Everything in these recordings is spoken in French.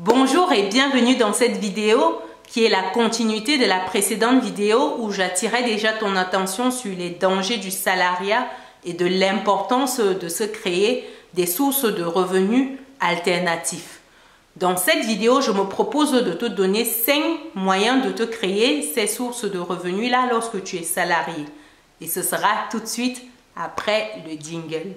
Bonjour et bienvenue dans cette vidéo qui est la continuité de la précédente vidéo où j'attirais déjà ton attention sur les dangers du salariat et de l'importance de se créer des sources de revenus alternatifs. Dans cette vidéo, je me propose de te donner 5 moyens de te créer ces sources de revenus-là lorsque tu es salarié. Et ce sera tout de suite après le jingle.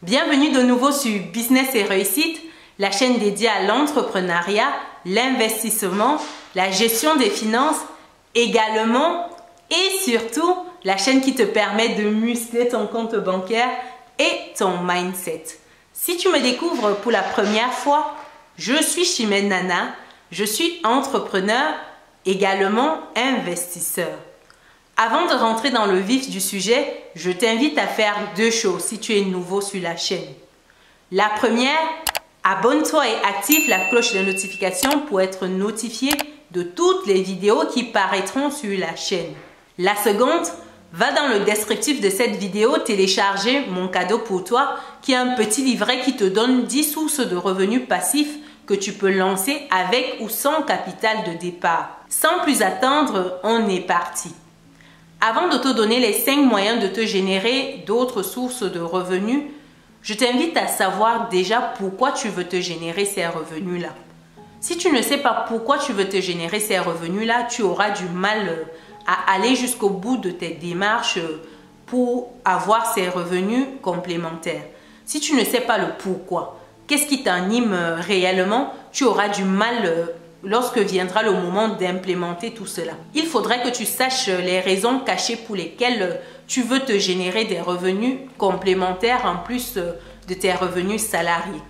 Bienvenue de nouveau sur Business et Réussite, la chaîne dédiée à l'entrepreneuriat, l'investissement, la gestion des finances, également et surtout la chaîne qui te permet de muscler ton compte bancaire et ton mindset. Si tu me découvres pour la première fois, je suis Chimène Nana, je suis entrepreneur, également investisseur. Avant de rentrer dans le vif du sujet, je t'invite à faire 2 choses si tu es nouveau sur la chaîne. La première, abonne-toi et active la cloche de notification pour être notifié de toutes les vidéos qui paraîtront sur la chaîne. La seconde, va dans le descriptif de cette vidéo télécharger mon cadeau pour toi qui est un petit livret qui te donne 10 sources de revenus passifs que tu peux lancer avec ou sans capital de départ. Sans plus attendre, on est parti. Avant de te donner les 5 moyens de te générer d'autres sources de revenus, je t'invite à savoir déjà pourquoi tu veux te générer ces revenus-là. Si tu ne sais pas pourquoi tu veux te générer ces revenus-là, tu auras du mal à aller jusqu'au bout de tes démarches pour avoir ces revenus complémentaires. Si tu ne sais pas le pourquoi, qu'est-ce qui t'anime réellement, tu auras du mal lorsque viendra le moment d'implémenter tout cela. Il faudrait que tu saches les raisons cachées pour lesquelles tu veux te générer des revenus complémentaires en plus de tes revenus salariés.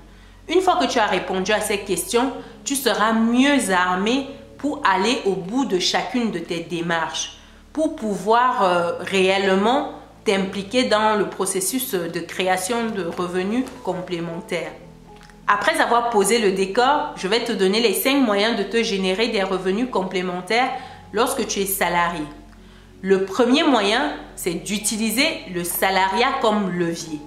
Une fois que tu as répondu à ces questions, tu seras mieux armé pour aller au bout de chacune de tes démarches, pour pouvoir réellement t'impliquer dans le processus de création de revenus complémentaires. Après avoir posé le décor, je vais te donner les 5 moyens de te générer des revenus complémentaires lorsque tu es salarié. Le premier moyen, c'est d'utiliser le salariat comme levier.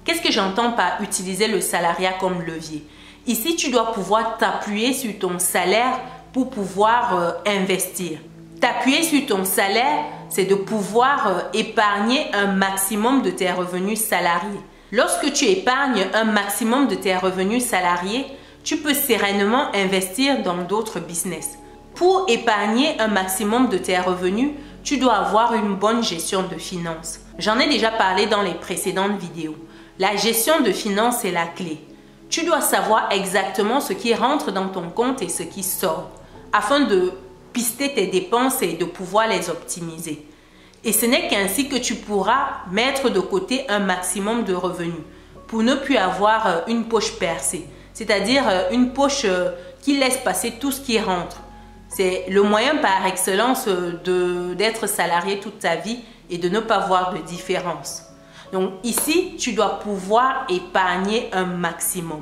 Qu'est-ce que j'entends par utiliser le salariat comme levier? Ici, tu dois pouvoir t'appuyer sur ton salaire pour pouvoir investir. T'appuyer sur ton salaire, c'est de pouvoir épargner un maximum de tes revenus salariés. Lorsque tu épargnes un maximum de tes revenus salariés, tu peux sereinement investir dans d'autres business. Pour épargner un maximum de tes revenus, tu dois avoir une bonne gestion de finances. J'en ai déjà parlé dans les précédentes vidéos. La gestion de finances est la clé. Tu dois savoir exactement ce qui rentre dans ton compte et ce qui sort, afin de pister tes dépenses et de pouvoir les optimiser. Et ce n'est qu'ainsi que tu pourras mettre de côté un maximum de revenus pour ne plus avoir une poche percée, c'est-à-dire une poche qui laisse passer tout ce qui rentre. C'est le moyen par excellence d'être salarié toute ta vie et de ne pas voir de différence. Donc ici, tu dois pouvoir épargner un maximum.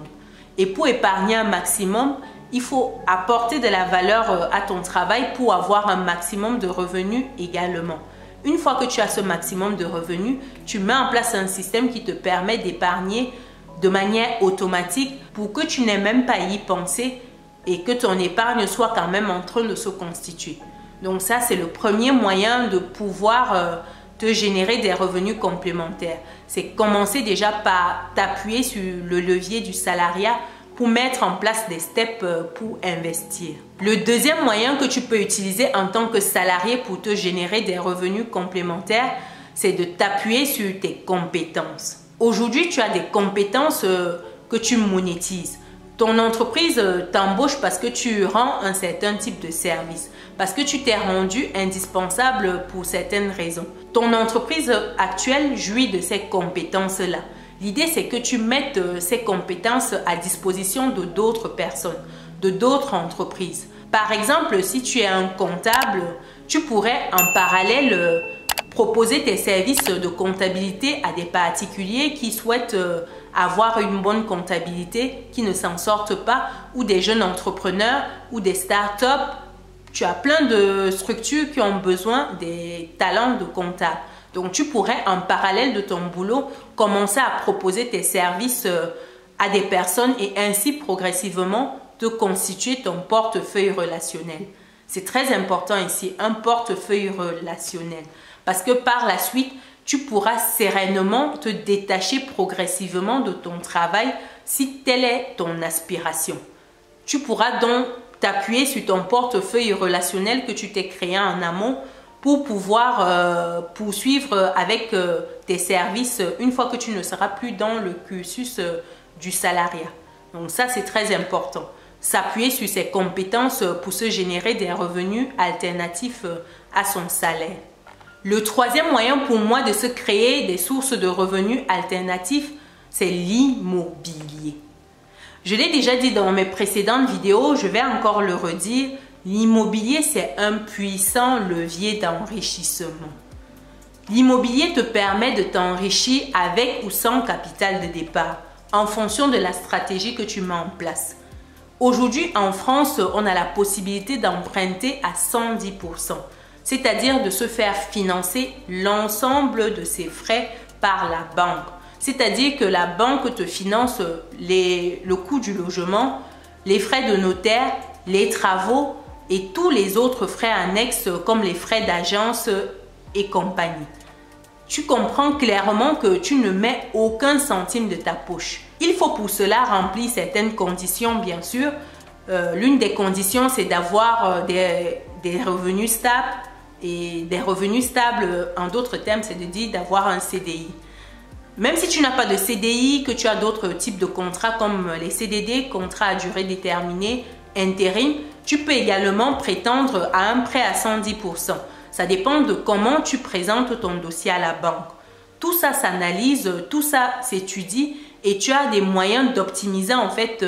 Et pour épargner un maximum, il faut apporter de la valeur à ton travail pour avoir un maximum de revenus également. Une fois que tu as ce maximum de revenus, tu mets en place un système qui te permet d'épargner de manière automatique pour que tu n'aies même pas à y penser et que ton épargne soit quand même en train de se constituer. Donc ça, c'est le premier moyen de pouvoir te générer des revenus complémentaires. C'est commencer déjà par t'appuyer sur le levier du salariat pour mettre en place des steps pour investir. Le deuxième moyen que tu peux utiliser en tant que salarié pour te générer des revenus complémentaires, c'est de t'appuyer sur tes compétences. Aujourd'hui, tu as des compétences que tu monétises. Ton entreprise t'embauche parce que tu rends un certain type de service, parce que tu t'es rendu indispensable pour certaines raisons. Ton entreprise actuelle jouit de ces compétences-là. L'idée, c'est que tu mettes ces compétences à disposition de d'autres personnes, de d'autres entreprises. Par exemple, si tu es un comptable, tu pourrais en parallèle proposer tes services de comptabilité à des particuliers qui souhaitent avoir une bonne comptabilité, qui ne s'en sortent pas, ou des jeunes entrepreneurs, ou des startups. Tu as plein de structures qui ont besoin des talents de comptable. Donc, tu pourrais, en parallèle de ton boulot, commencer à proposer tes services à des personnes et ainsi progressivement te constituer ton portefeuille relationnel. C'est très important ici, un portefeuille relationnel. Parce que par la suite, tu pourras sereinement te détacher progressivement de ton travail si telle est ton aspiration. Tu pourras donc t'appuyer sur ton portefeuille relationnel que tu t'es créé en amont pour pouvoir poursuivre avec tes services une fois que tu ne seras plus dans le cursus du salariat. Donc ça, c'est très important. S'appuyer sur ses compétences pour se générer des revenus alternatifs à son salaire. Le troisième moyen pour moi de se créer des sources de revenus alternatifs, c'est l'immobilier. Je l'ai déjà dit dans mes précédentes vidéos, je vais encore le redire, l'immobilier c'est un puissant levier d'enrichissement. L'immobilier te permet de t'enrichir avec ou sans capital de départ, en fonction de la stratégie que tu mets en place. Aujourd'hui en France, on a la possibilité d'emprunter à 110%, c'est-à-dire de se faire financer l'ensemble de ses frais par la banque. C'est-à-dire que la banque te finance le coût du logement, les frais de notaire, les travaux et tous les autres frais annexes comme les frais d'agence et compagnie. Tu comprends clairement que tu ne mets aucun centime de ta poche. Il faut pour cela remplir certaines conditions, bien sûr. L'une des conditions, c'est d'avoir des revenus stables. Et des revenus stables, en d'autres termes, c'est de dire d'avoir un CDI. Même si tu n'as pas de CDI, que tu as d'autres types de contrats comme les CDD, contrats à durée déterminée, intérim, tu peux également prétendre à un prêt à 110%. Ça dépend de comment tu présentes ton dossier à la banque. Tout ça s'analyse, tout ça s'étudie et tu as des moyens d'optimiser en fait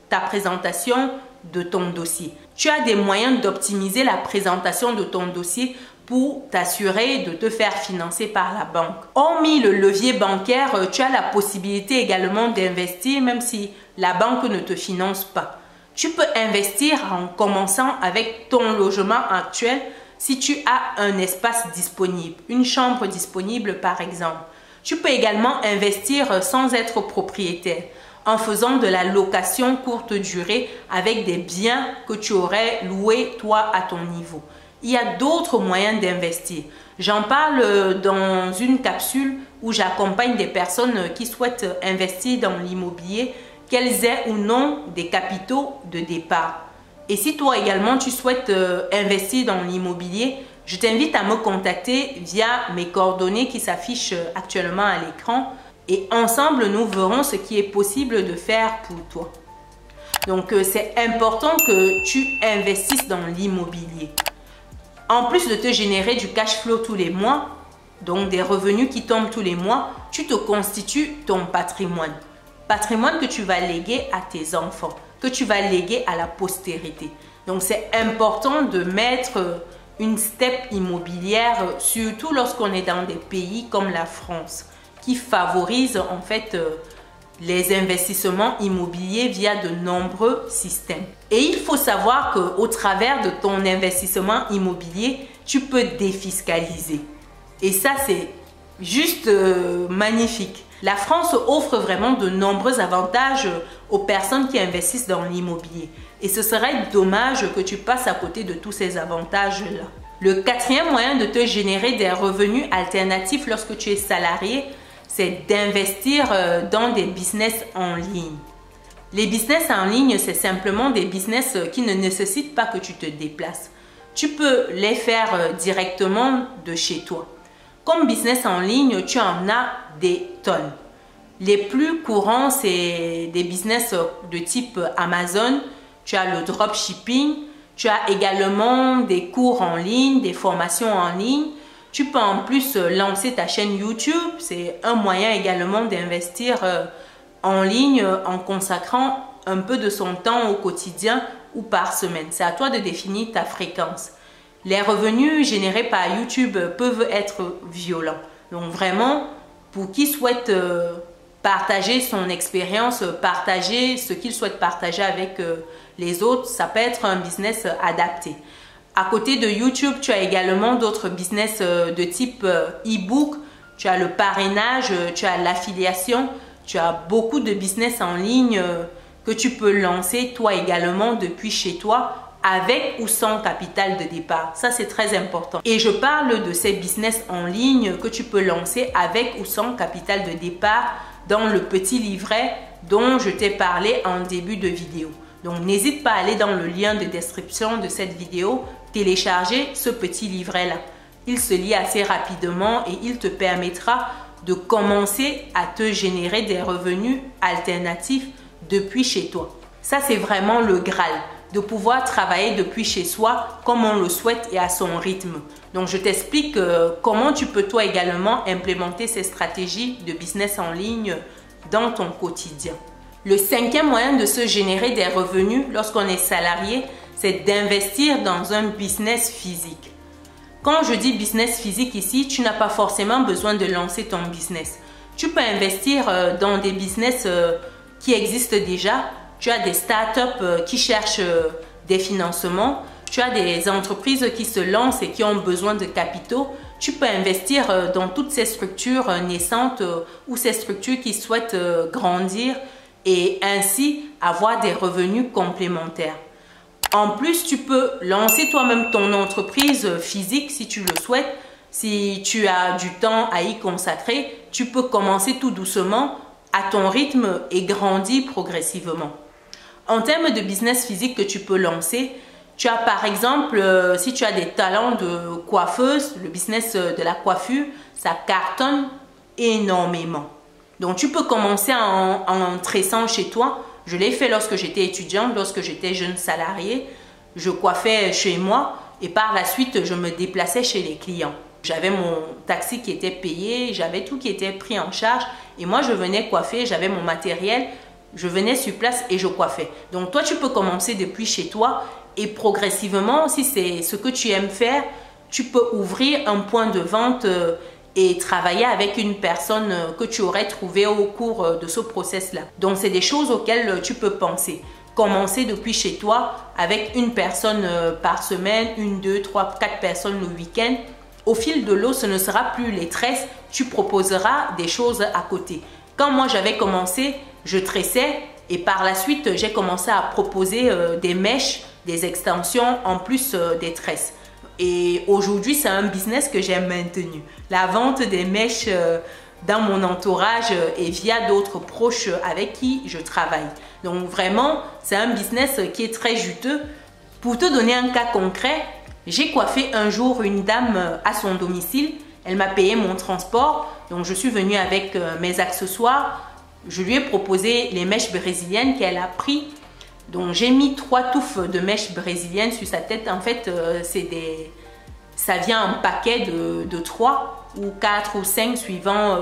ta présentation de ton dossier. Tu as des moyens d'optimiser la présentation de ton dossier pour t'assurer de te faire financer par la banque. Hormis le levier bancaire, tu as la possibilité également d'investir même si la banque ne te finance pas. Tu peux investir en commençant avec ton logement actuel si tu as un espace disponible, une chambre disponible par exemple. Tu peux également investir sans être propriétaire, en faisant de la location courte durée avec des biens que tu aurais loués toi à ton niveau. Il y a d'autres moyens d'investir. J'en parle dans une capsule où j'accompagne des personnes qui souhaitent investir dans l'immobilier, qu'elles aient ou non des capitaux de départ. Et si toi également tu souhaites investir dans l'immobilier, je t'invite à me contacter via mes coordonnées qui s'affichent actuellement à l'écran. Et ensemble, nous verrons ce qui est possible de faire pour toi. Donc, c'est important que tu investisses dans l'immobilier. En plus de te générer du cash flow tous les mois, donc des revenus qui tombent tous les mois, tu te constitues ton patrimoine. Patrimoine que tu vas léguer à tes enfants, que tu vas léguer à la postérité. Donc, c'est important de mettre une step immobilière, surtout lorsqu'on est dans des pays comme la France, qui favorise en fait les investissements immobiliers via de nombreux systèmes. Et il faut savoir qu'au travers de ton investissement immobilier, tu peux défiscaliser. Et ça, c'est juste magnifique. La France offre vraiment de nombreux avantages aux personnes qui investissent dans l'immobilier. Et ce serait dommage que tu passes à côté de tous ces avantages-là. Le quatrième moyen de te générer des revenus alternatifs lorsque tu es salarié, c'est d'investir dans des business en ligne. Les business en ligne, c'est simplement des business qui ne nécessitent pas que tu te déplaces. Tu peux les faire directement de chez toi. Comme business en ligne, tu en as des tonnes. Les plus courants, c'est des business de type Amazon. Tu as le dropshipping. Tu as également des cours en ligne, des formations en ligne. Tu peux en plus lancer ta chaîne YouTube. C'est un moyen également d'investir en ligne en consacrant un peu de son temps au quotidien ou par semaine. C'est à toi de définir ta fréquence. les revenus générés par YouTube peuvent être violents. Donc vraiment, pour qui souhaite partager son expérience, partager ce qu'il souhaite partager avec les autres, ça peut être un business adapté. À côté de YouTube, tu as également d'autres business de type e-book. Tu as le parrainage, tu as l'affiliation, tu as beaucoup de business en ligne que tu peux lancer toi également depuis chez toi, avec ou sans capital de départ. Ça, c'est très important. Et je parle de ces business en ligne que tu peux lancer avec ou sans capital de départ dans le petit livret dont je t'ai parlé en début de vidéo. Donc, n'hésite pas à aller dans le lien de description de cette vidéo, télécharger ce petit livret-là. Il se lit assez rapidement et il te permettra de commencer à te générer des revenus alternatifs depuis chez toi. Ça, c'est vraiment le Graal, de pouvoir travailler depuis chez soi comme on le souhaite et à son rythme. Donc, je t'explique comment tu peux toi également implémenter ces stratégies de business en ligne dans ton quotidien. Le cinquième moyen de se générer des revenus lorsqu'on est salarié, c'est d'investir dans un business physique. Quand je dis business physique ici, tu n'as pas forcément besoin de lancer ton business. Tu peux investir dans des business qui existent déjà. Tu as des startups qui cherchent des financements. Tu as des entreprises qui se lancent et qui ont besoin de capitaux. Tu peux investir dans toutes ces structures naissantes ou ces structures qui souhaitent grandir et ainsi avoir des revenus complémentaires. En plus, tu peux lancer toi-même ton entreprise physique si tu le souhaites. Si tu as du temps à y consacrer, tu peux commencer tout doucement à ton rythme et grandir progressivement. En termes de business physique que tu peux lancer, tu as par exemple, si tu as des talents de coiffeuse, le business de la coiffure, ça cartonne énormément. Donc, tu peux commencer en tressant chez toi. Je l'ai fait lorsque j'étais étudiante, lorsque j'étais jeune salariée. Je coiffais chez moi et par la suite, je me déplaçais chez les clients. J'avais mon taxi qui était payé, j'avais tout qui était pris en charge et moi, je venais coiffer, j'avais mon matériel. Je venais sur place et je coiffais. Donc, toi, tu peux commencer depuis chez toi et progressivement, si c'est ce que tu aimes faire, tu peux ouvrir un point de vente et travailler avec une personne que tu aurais trouvée au cours de ce process-là. Donc, c'est des choses auxquelles tu peux penser. Commencer depuis chez toi avec une personne par semaine, 1, 2, 3, 4 personnes le week-end. Au fil de l'eau, ce ne sera plus les tresses, tu proposeras des choses à côté. Quand moi, j'avais commencé, je tressais et par la suite, j'ai commencé à proposer des mèches, des extensions en plus des tresses. Et aujourd'hui, c'est un business que j'ai maintenu. La vente des mèches dans mon entourage et via d'autres proches avec qui je travaille. Donc vraiment, c'est un business qui est très juteux. Pour te donner un cas concret, j'ai coiffé un jour une dame à son domicile. Elle m'a payé mon transport. Donc je suis venue avec mes accessoires. Je lui ai proposé les mèches brésiliennes qu'elle a pris. Donc, j'ai mis 3 touffes de mèches brésiliennes sur sa tête. En fait, ça vient en paquet de 3 ou 4 ou 5 suivant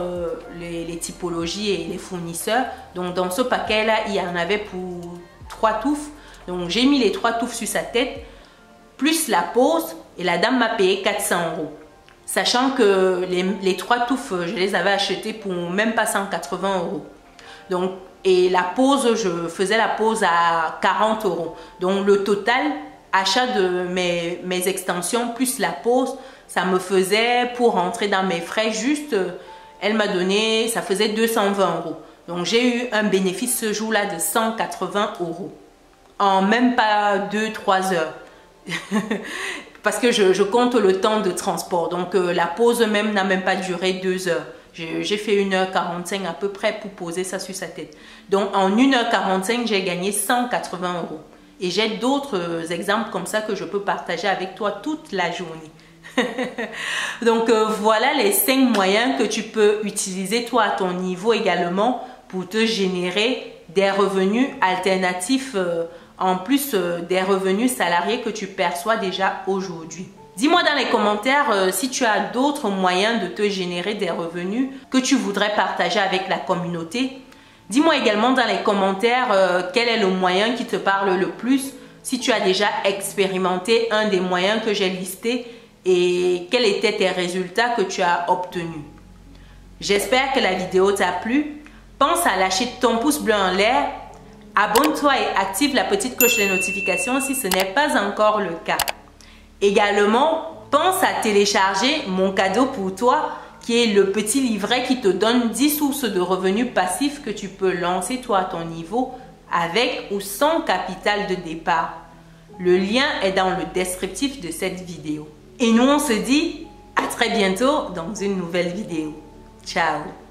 les typologies et les fournisseurs. Donc, dans ce paquet-là, il y en avait pour 3 touffes. Donc, j'ai mis les 3 touffes sur sa tête, plus la pose et la dame m'a payé 400 €. Sachant que les 3 touffes, je les avais achetées pour même pas 180 €. Donc, et la pose, je faisais la pose à 40 €. Donc, le total, achat de mes extensions plus la pose, ça me faisait, pour rentrer dans mes frais, juste, elle m'a donné, ça faisait 220 €. Donc, j'ai eu un bénéfice ce jour-là de 180 € en même pas 2-3 heures. Parce que je compte le temps de transport. Donc, la pause même n'a même pas duré 2 heures. J'ai fait 1h45 à peu près pour poser ça sur sa tête. Donc, en 1h45, j'ai gagné 180 €. Et j'ai d'autres exemples comme ça que je peux partager avec toi toute la journée. Donc, voilà les 5 moyens que tu peux utiliser toi à ton niveau également pour te générer des revenus alternatifs en plus des revenus salariés que tu perçois déjà aujourd'hui. Dis-moi dans les commentaires si tu as d'autres moyens de te générer des revenus que tu voudrais partager avec la communauté. Dis-moi également dans les commentaires quel est le moyen qui te parle le plus, si tu as déjà expérimenté un des moyens que j'ai listés et quels étaient tes résultats que tu as obtenus. J'espère que la vidéo t'a plu. Pense à lâcher ton pouce bleu en l'air. Abonne-toi et active la petite cloche de notification si ce n'est pas encore le cas. Également, pense à télécharger mon cadeau pour toi qui est le petit livret qui te donne 10 sources de revenus passifs que tu peux lancer toi à ton niveau avec ou sans capital de départ. Le lien est dans le descriptif de cette vidéo. Et nous on se dit à très bientôt dans une nouvelle vidéo. Ciao!